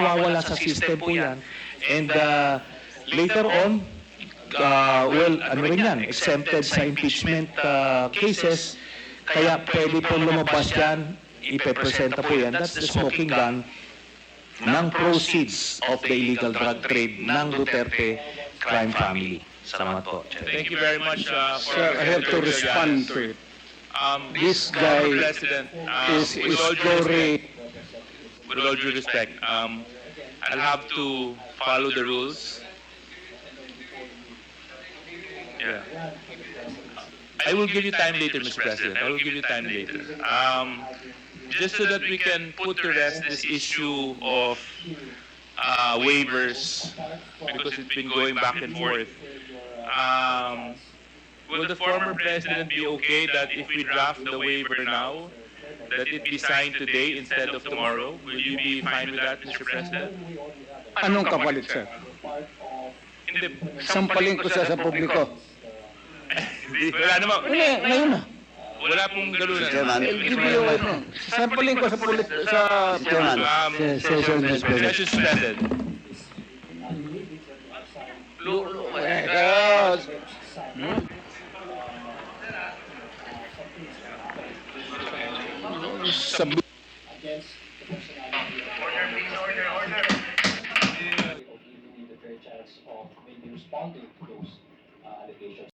nawawala sa system po yan. And later on, well, ano rin yan, exempted sa impeachment cases, kaya pwede po lumabas yan, ipepresenta po yan. That's the smoking gun ng proceeds of the illegal drug trade ng Duterte crime family. Salamat po. Thank you very much. Sir, I have to respond to it. This guy President, is very... with all due respect, I'll have to follow the rules. Yeah. I will give you time later, Mr. President. I will give you time later. Just so that we can put to rest this issue of waivers, because it's been going back and forth. Will the former president be okay that if we draft the waiver now, that it be signed today instead of tomorrow? Will you be fine with that, Mr. President? Anong kapalit, sir? Hindi. Sampalin ko siya sa publiko. Wala naman. Ngayon na. Wala pong galunan. Sampalin ko sa Chairman. Session suspended. Sabi the fair chance of maybe responding to those allegations.